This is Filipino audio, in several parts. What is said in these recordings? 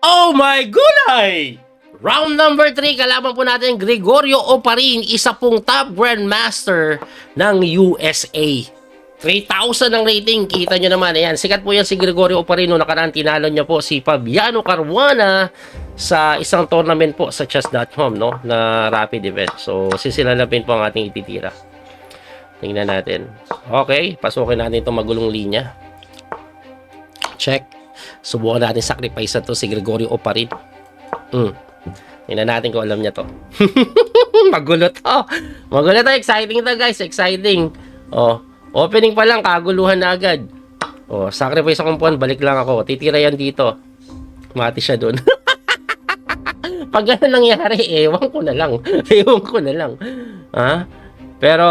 Oh my gulay! Round number 3, kalaban po natin Gregorio Oparin, isa pong top grandmaster ng USA. 3,000 ang rating, kita nyo naman. Ayan, sikat po yan si Gregorio Oparin. Noong nakaraan, tinalo niya po si Fabiano Caruana sa isang tournament po sa chess.com, no? Na rapid event. So, sisilalapin po ang ating ititira. Tingnan natin. Okay, pasukin natin itong magulong linya. Check. Subukan natin sacrifice na to si Gregorio Oparin. Tingnan natin kung alam niya to. Magulo to. Magulo to. Exciting to, guys. Exciting. Oh, opening pa lang, kaguluhan na agad. Oh, sacrifice akong puwan, balik lang ako. Titira yan dito. Mati siya dun. Pag gano'n nangyari, ewan ko na lang. Ewan ko na lang. Ha? Pero,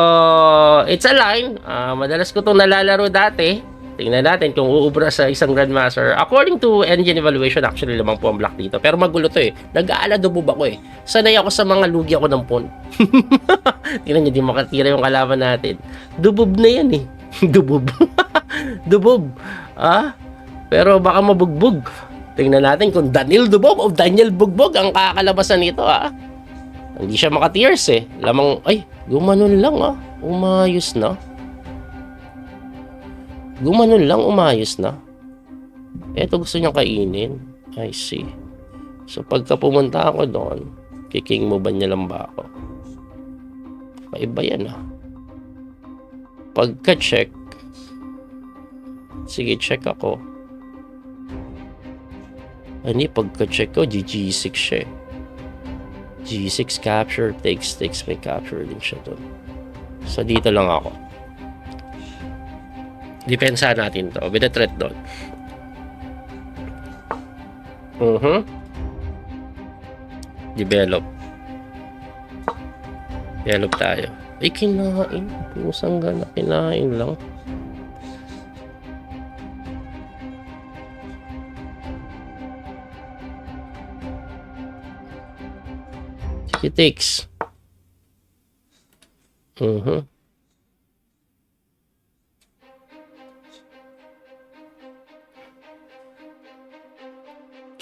it's a line. Madalas ko itong nalalaro dati. Tingnan natin kung uubra sa isang Grandmaster. According to engine evaluation, actually lamang po ang black dito. Pero magulo to eh. Nag-aala dubog ako eh. Sanay ako sa mga lugi ako ng pawn. Tingnan nyo, di makatira yung kalaban natin. Dubog na yan eh. Dubog. Dubog. Pero baka mabugbog. Tingnan natin kung Daniel Dubog o Daniel Bugbog ang kakalabasan nito Hindi siya makatiers eh. Lamang, ay, gumanon lang Umayos na. Gumanon lang, umayos na. Eto gusto niyang kainin. I see. So pagka pumunta ako doon, kiking mo ba niya lang ba ako? Paiba yan Pagka-check, sige, check ako. Hindi, pagka-check ko, G6 siya. G6 capture, takes, may capture din siya doon. So dito lang ako. Depensahan natin to with a threat doon. Develop tayo. Ay, kinain. Pusang gana, kinain lang. Sige, takes.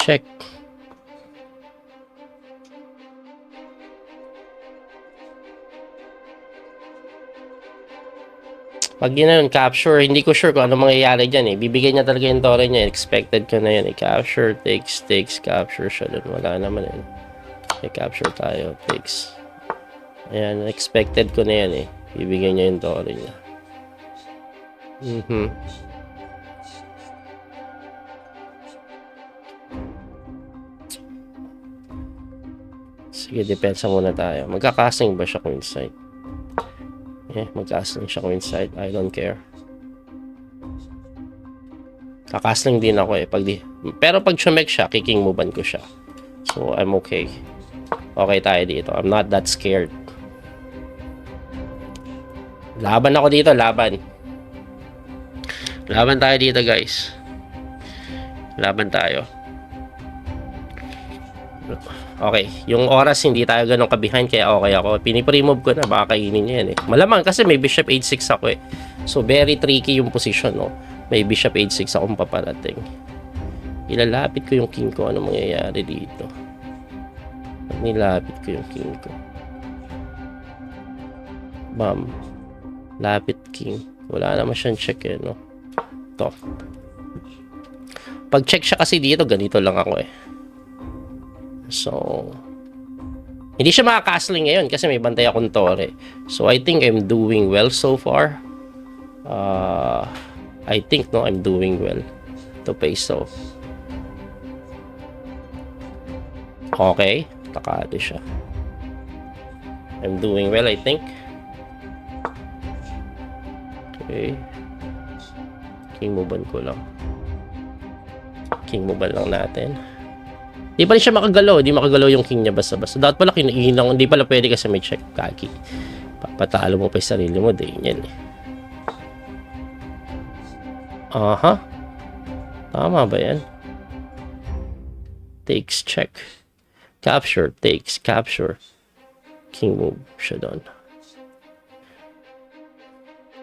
Check. Pag yun capture, hindi ko sure kung ano mangyayari dyan Bibigyan niya talaga yung tore niya. Expected ko na yan Capture, takes, capture siya dun. Wala naman capture tayo, takes. Ayan, expected ko na yan Bibigyan niya yung tore niya. Sige, depensa muna tayo. Magkakasing ba siya queenside? Magkasing siya queenside. I don't care. Kakasling din ako pero pag chumek siya, kicking movean ko siya. So, I'm okay. Okay tayo dito. I'm not that scared. Laban ako dito, laban. Laban tayo dito, guys. Laban tayo. Okay, yung oras hindi tayo ganun ka-behind kaya okay ako. Pinip-remove ko na, baka kainin niya yan Malamang kasi may bishop h6 ako So very tricky yung position May bishop h6 akong paparating. Ilalapit ko yung king ko. Ano mangyayari dito? Nilapit ko yung king ko. Bam. Lapit king. Wala naman siyang check To. Pag check siya kasi dito, ganito lang ako So, hindi siya makakastling ngayon kasi may bantay akong tore. So, I think I'm doing well so far. I think, I'm doing well to peso. Okay. Takado siya. I'm doing well, I think. Okay. King movean ko lang. King movean lang natin. Di pa rin siya makagalaw. Di makagalaw yung king niya basta-basta. Dapat pala kinain lang. Hindi pala pwede kasi may check kaki. Papatalo mo pa yung sarili mo. Din yan Tama ba yan? Takes, check. Capture, takes, capture. King move siya doon.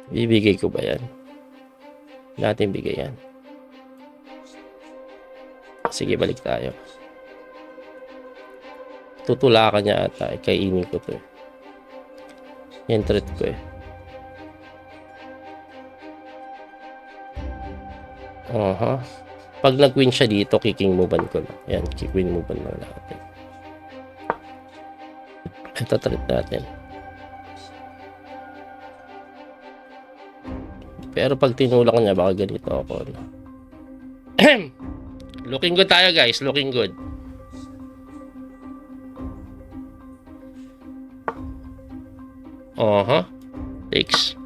Bibigay ko ba yan? Natin bigay yan. Sige, balik tayo. Tutulakan niya ata. Kainin ko to. Yan threat ko eh. Pag nag-win siya dito, kicking movean ko lang. Yan, kick-win movean lang natin. Ito threat natin. Pero pag tinulak niya, baka ganito ako. No? Looking good tayo guys, looking good. Takes.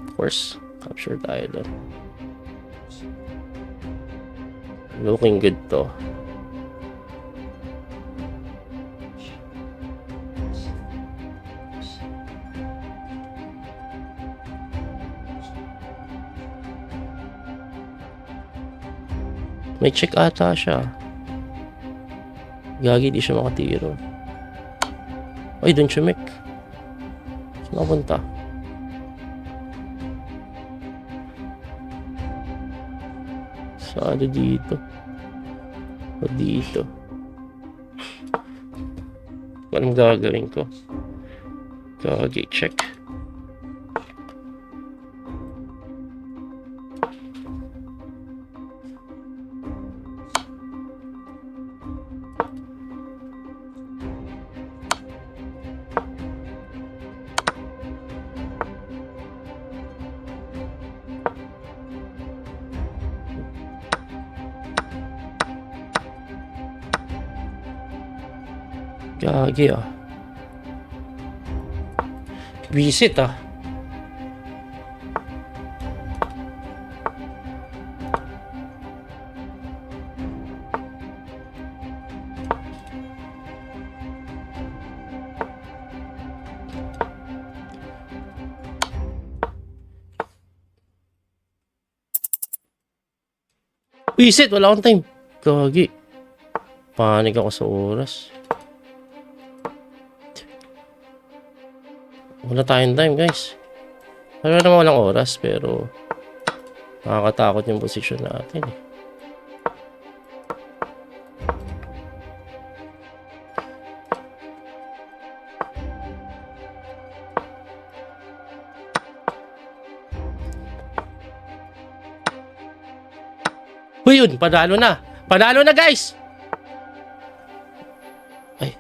Of course, capture tayo doon. Looking good to. May check ata siya. Gagi, di siya makatiro. Ay, doon siya, Mick. Saan napunta? Saan dito? O dito? Anong gagawin ko? Gagi, check. Gagi ah. Visit ah. Visit, wala akong time. Gagi. Panik ako sa oras. Wala tayong time guys. Wala naman walang oras pero nakakatakot yung posisyon natin eh. Uy yun, panalo na. Panalo na guys. Ay.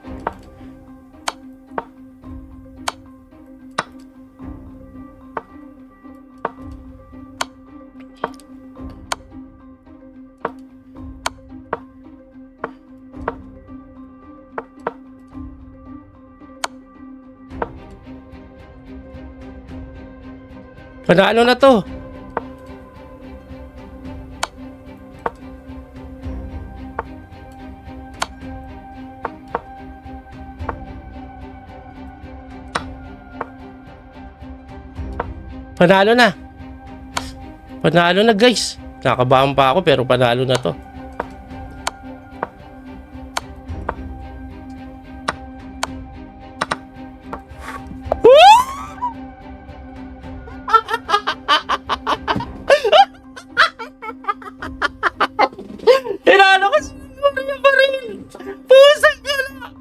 Panalo na to. Panalo na. Panalo na guys. Nakabahan pa ako pero panalo na to. Tinalo ko sa niya pa rin. Pusag ka na.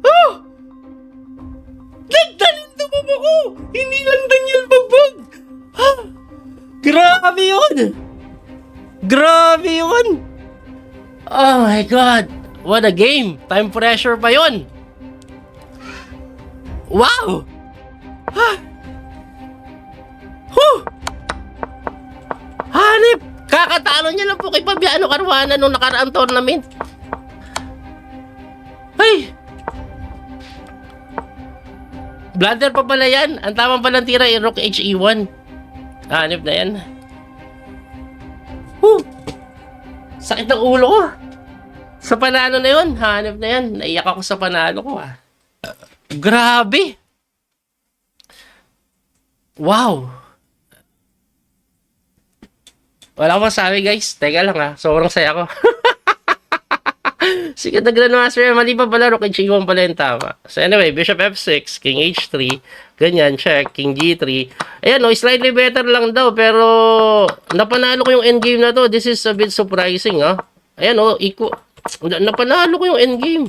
Oh! Nagdaling tumamo ko. Hindi lang Daniel Bagbag. Ah! Grabe yun. Grabe yun. Oh my God. What a game. Time pressure pa yun. Wow. Ah! Huh! Hanip. Kakatalo niya lang po kay Fabiano Caruana nung nakaraang tournament. Ay! Blunder pa pala yan. Ang tamang palang tira ay Rook HE1. Hanip na yan. Sakit ng ulo ko. Sa panalo na yun. Hanip na yan. Naiyak ako sa panalo ko. Grabe. Wow. Wala akong masabi guys. Teka lang ha. Sobrang saya ko. Sikat na Grandmaster. Mali pa pala. Rook H1 pala yung tama. So anyway, Bishop F6, King H3. Ganyan, check. King G3. Ayan, no, slightly better lang daw. Pero, napanalo ko yung endgame na to. This is a bit surprising, ha. Ayan, no, napanalo ko yung endgame.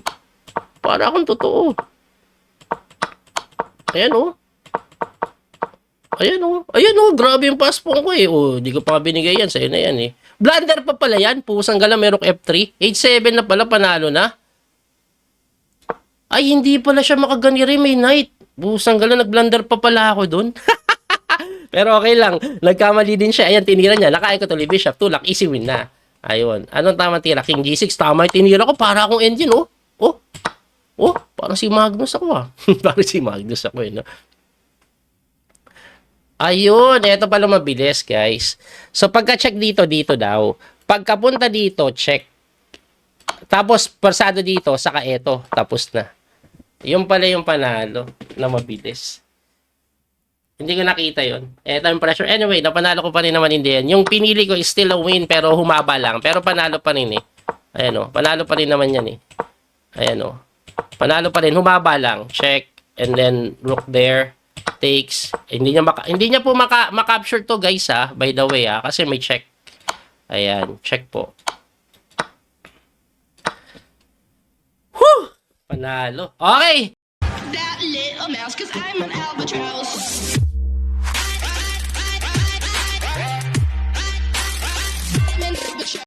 Para akong totoo. Ayan, no. Ayan, no. Ayan, no. Grabe yung passpong ko, eh. Oh, di ko pa binigay yan. Sa'yo na yan, eh. Blunder pa pala yan. Pusang gala, merong F3. H7 na pala, panalo na. Ay, hindi pala siya makaganiri, may knight. Busang gala, nag-blunder pa pala ako dun. Pero okay lang, nagkamali din siya. Ayan, tinira niya. Nakain ko tuloy, Bishop, tulak, easy win na. Ayun. Anong tama tira? King G6, tama yung tinira ko. Para akong engine, oh. Oh. Oh, parang si Magnus ako, ah. Parang si Magnus ako, eh, no? Ayun, eto pala mabilis, guys. So, pagka-check dito daw. Pagkapunta dito, check. Tapos, persado dito, saka eto. Tapos na. Yung pala yung panalo na mabilis. Hindi ko nakita yun. Time pressure. Anyway, napanalo ko pa rin naman hindi yan. Yung pinili ko is still a win pero humaba lang. Pero panalo pa rin eh. Ayan o. Panalo pa rin naman yan eh. Ayan o. Panalo pa rin. Humaba lang. Check. And then rook there. Takes. Hindi niya po makapture to guys ha. By the way ha. Kasi may check. Ayan. Check po. Whew! Panalo. Okay. That little mouse, 'cause I'm an albatross.